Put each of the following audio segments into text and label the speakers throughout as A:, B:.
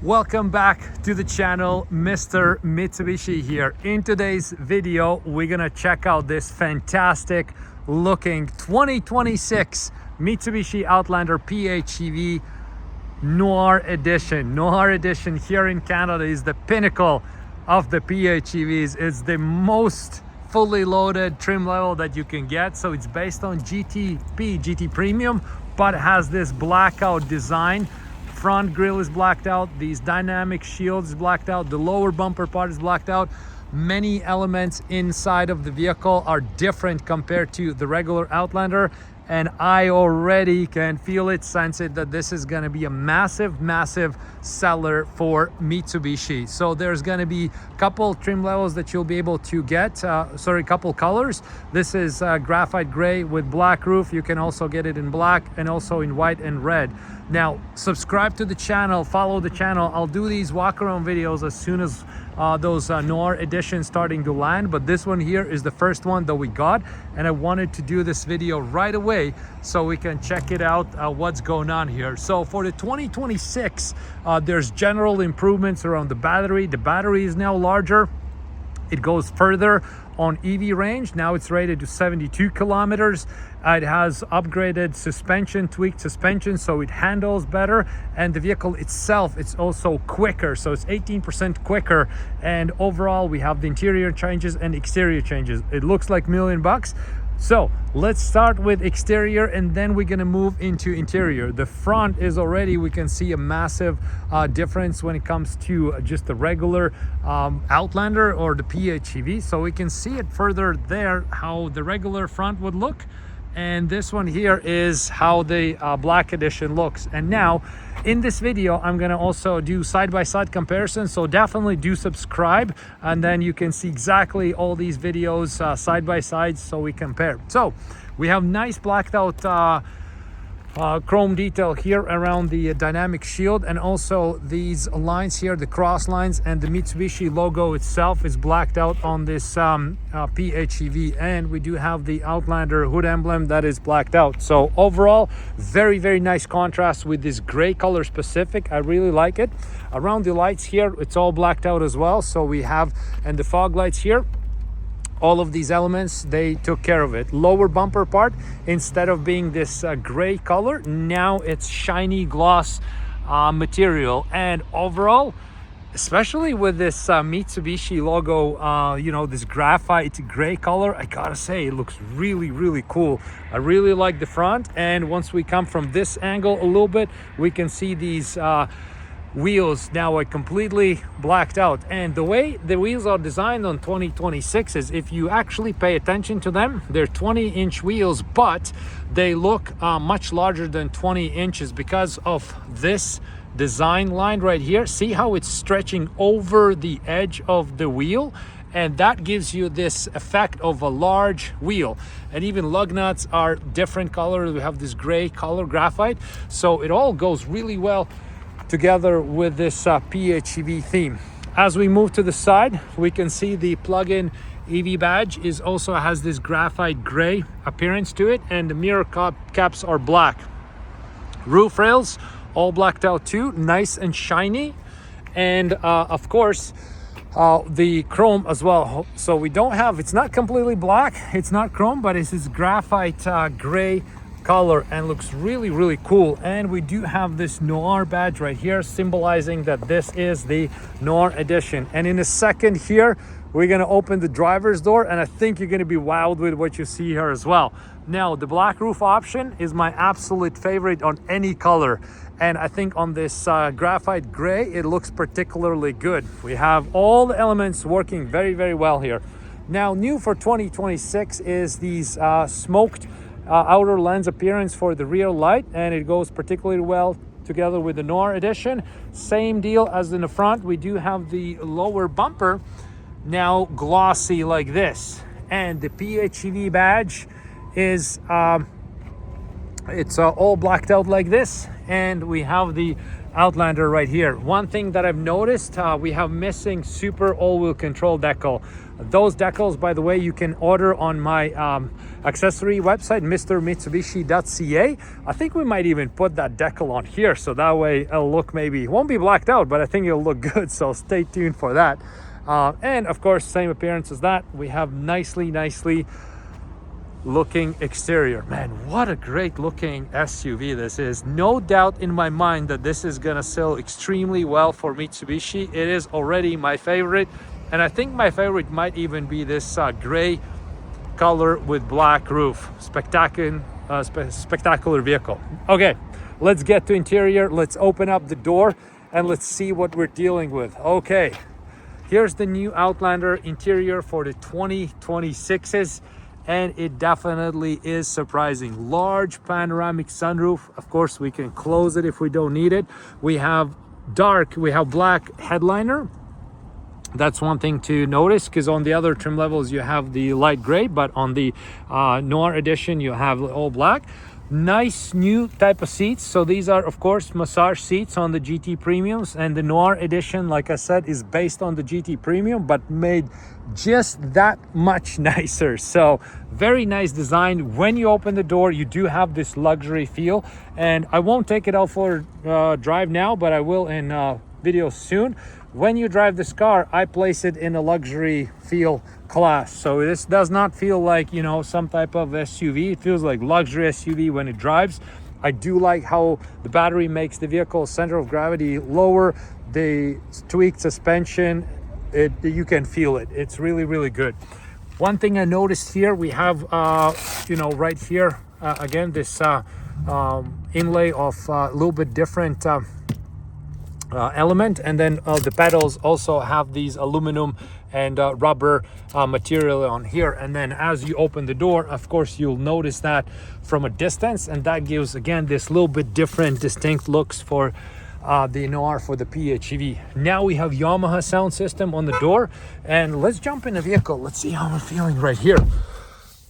A: Welcome back to the channel. Mr. Mitsubishi here. In today's video, we're gonna check out this fantastic looking 2026 Mitsubishi Outlander PHEV Noir Edition. Noir Edition here in Canada is the pinnacle of the PHEVs. It's the most fully loaded trim level that you can get. So it's based on GT Premium, but has this blackout design. Front grille is blacked out, these dynamic shields is blacked out, the lower bumper part is blacked out. Many elements inside of the vehicle are different compared to the regular Outlander, and I already can feel it, sense it, that this is going to be a massive seller for Mitsubishi. So there's going to be a couple trim levels that you'll be able to get, couple colors. This is graphite gray with black roof. You can also get it in black and also in white and red. Now, subscribe to the channel, follow the channel. I'll do these walk around videos as soon as those Noir editions starting to land, but this one here is the first one that we got, and I wanted to do this video right away so we can check it out, what's going on here. So for the 2026, there's general improvements around the battery. The battery is now larger. It goes further on EV range. Now it's rated to 72 kilometers. It has upgraded suspension, tweaked suspension, so it handles better. And the vehicle itself, it's also quicker. So it's 18% quicker. And overall, we have the interior changes and exterior changes. It looks like $1 million. So let's start with exterior, and then we're gonna move into interior. The front is already, we can see a massive difference when it comes to just the regular Outlander or the PHEV. So we can see it further there, how the regular front would look. And this one here is how the black edition looks. And now in this video, I'm gonna also do side-by-side comparisons. So definitely do subscribe, and then you can see exactly all these videos side by side so we compare. So we have nice blacked out chrome detail here around the dynamic shield, and also these lines here, the cross lines, and the Mitsubishi logo itself is blacked out on this PHEV. And we do have the Outlander hood emblem that is blacked out. So overall, very nice contrast with this gray color specific. I really like it. Around the lights here, it's all blacked out as well. So we have, and the fog lights here, all of these elements, they took care of it. Lower bumper part, instead of being this gray color, now it's shiny gloss material. And overall, especially with this Mitsubishi logo, you know, this graphite gray color, I gotta say, it looks really cool. I really like the front. And once we come from this angle a little bit, we can see these wheels now are completely blacked out. And the way the wheels are designed on 2026 is, if you actually pay attention to them, they're 20-inch wheels, but they look much larger than 20 inches because of this design line right here. See how it's stretching over the edge of the wheel, and that gives you this effect of a large wheel. And even lug nuts are different colors. We have this gray color graphite, so it all goes really well together with this PHEV theme. As we move to the side, we can see the plug-in EV badge is also has this graphite gray appearance to it, and the mirror caps are black. Roof rails all blacked out too, nice and shiny. And of course the chrome as well. So we don't have, it's not completely black, it's not chrome, but it's this graphite gray color, and looks really cool. And we do have this Noir badge right here, symbolizing that this is the Noir edition. And in a second here, we're gonna open the driver's door, and I think you're gonna be wowed with what you see here as well. Now, the black roof option is my absolute favorite on any color, and I think on this graphite gray, it looks particularly good. We have all the elements working very well here. Now, new for 2026 is these smoked outer lens appearance for the rear light, and it goes particularly well together with the Noir edition. Same deal as in the front. We do have the lower bumper now glossy like this, and the PHEV badge is it's all blacked out like this. And we have the Outlander right here. One thing that I've noticed, we have missing super all-wheel control decal. Those decals, by the way, you can order on my accessory website, mrmitsubishi.ca. I think we might even put that decal on here, so that way it'll look, maybe it won't be blacked out, but I think it'll look good, so stay tuned for that. And of course, same appearance as that. We have nicely looking exterior. Man, what a great looking SUV this is. No doubt in my mind that this is gonna sell extremely well for Mitsubishi. It is already my favorite, and I think my favorite might even be this gray color with black roof. Spectacular vehicle. Okay, let's get to interior. Let's open up the door and let's see what we're dealing with. Okay, here's the new Outlander interior for the 2026s. And it definitely is surprising. Large panoramic sunroof. Of course, we can close it if we don't need it. We have black headliner. That's one thing to notice, because on the other trim levels you have the light gray, but on the Noir edition you have all black. Nice new type of seats. So these are of course massage seats on the GT Premiums, and the Noir edition, like I said, is based on the GT Premium but made just that much nicer. So very nice design. When you open the door, you do have this luxury feel, and I won't take it out for drive now, but I will in video soon. When you drive this car, I place it in a luxury feel class. So this does not feel like, you know, some type of SUV. It feels like luxury SUV when it drives. I do like how the battery makes the vehicle center of gravity lower. The tweaked suspension, you can feel it. It's really good. One thing I noticed here, we have you know, right here again this inlay of a little bit different element, and then the pedals also have these aluminum and rubber material on here. And then as you open the door, of course you'll notice that from a distance, and that gives again this little bit different distinct looks for the Noir, for the PHEV. Now we have Yamaha sound system on the door, and let's jump in the vehicle. Let's see how we're feeling right here.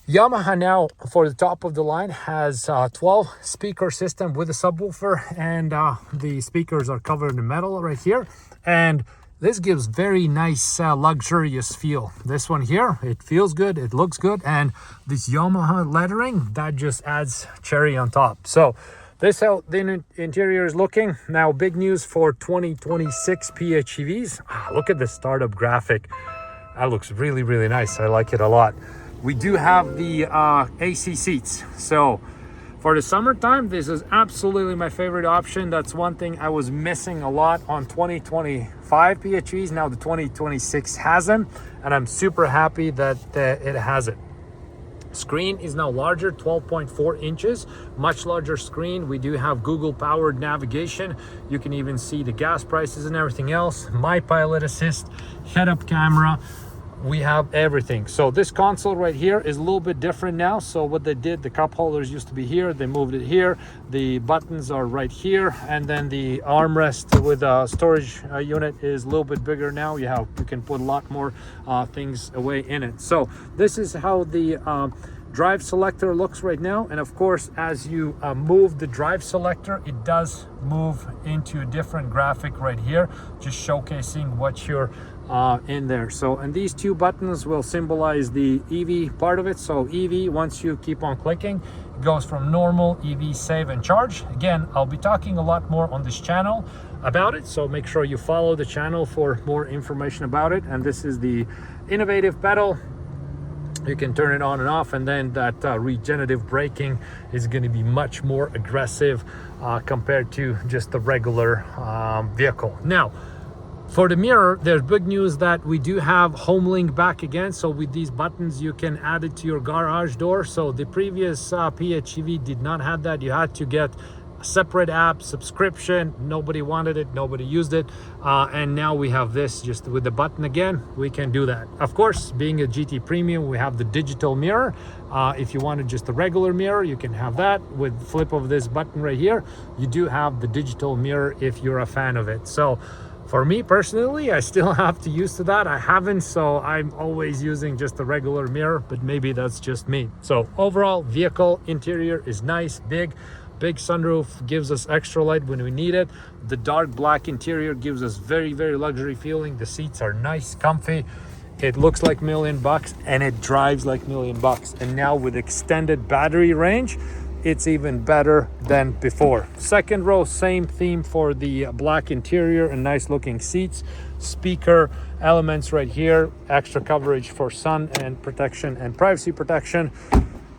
A: Yamaha now for the top of the line has 12 speaker system with a subwoofer, and the speakers are covered in metal right here, and this gives very nice luxurious feel. This one here, it feels good, it looks good, and this Yamaha lettering, that just adds cherry on top. So this is how the interior is looking. Now big news for 2026 PHEVs. Look at the startup graphic. That looks really nice. I like it a lot. We do have the AC seats. So for the summertime, this is absolutely my favorite option. That's one thing I was missing a lot on 2025 PHEVs. Now the 2026 has them, and I'm super happy that it has it. Screen is now larger, 12.4 inches, much larger screen. We do have Google powered navigation. You can even see the gas prices and everything else. My pilot assist, head-up camera. We have everything. So this console right here is a little bit different now. So what they did, the cup holders used to be here, they moved it here, the buttons are right here, and then the armrest with a storage unit is a little bit bigger now. You can put a lot more things away in it. So this is how the drive selector looks right now. And of course, as you move the drive selector, it does move into a different graphic right here, just showcasing what you're in there. So, and these two buttons will symbolize the EV part of it. So EV, once you keep on clicking, it goes from normal, EV, save and charge. Again, I'll be talking a lot more on this channel about it, so make sure you follow the channel for more information about it. And this is the innovative pedal. You can turn it on and off, and then that regenerative braking is going to be much more aggressive compared to just the regular vehicle. Now, for the mirror, there's big news that we do have HomeLink back again. So with these buttons, you can add it to your garage door. So the previous PHEV did not have that. You had to get a separate app subscription. Nobody wanted it, nobody used it, and now we have this just with the button again. We can do that. Of course, being a GT Premium, we have the digital mirror. If you wanted just a regular mirror, you can have that with flip of this button right here. You do have the digital mirror if you're a fan of it. So for me personally, I still have to use to that. I haven't, so I'm always using just the regular mirror, but maybe that's just me. So overall, vehicle interior is nice, big. big sunroof gives us extra light when we need it. The dark black interior gives us very, very luxury feeling. The seats are nice, comfy. It looks like $1,000,000 and it drives like $1,000,000. And now with extended battery range, it's even better than before. Second row, same theme for the black interior and nice looking seats. Speaker elements right here, extra coverage for sun and protection and privacy protection.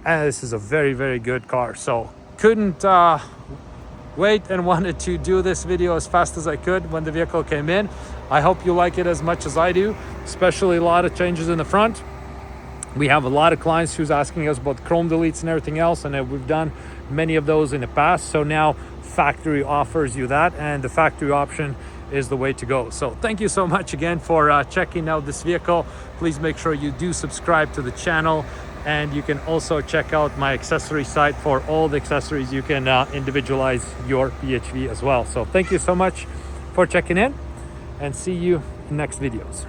A: And this is a very, very good car. So couldn't wait and wanted to do this video as fast as I could when the vehicle came in. I hope you like it as much as I do, especially a lot of changes in the front. We have a lot of clients who's asking us about chrome deletes and everything else, and we've done many of those in the past. So now factory offers you that, and the factory option is the way to go. So thank you so much again for checking out this vehicle. Please make sure you do subscribe to the channel, and you can also check out my accessory site for all the accessories. You can individualize your PHEV as well. So thank you so much for checking in, and see you in next videos.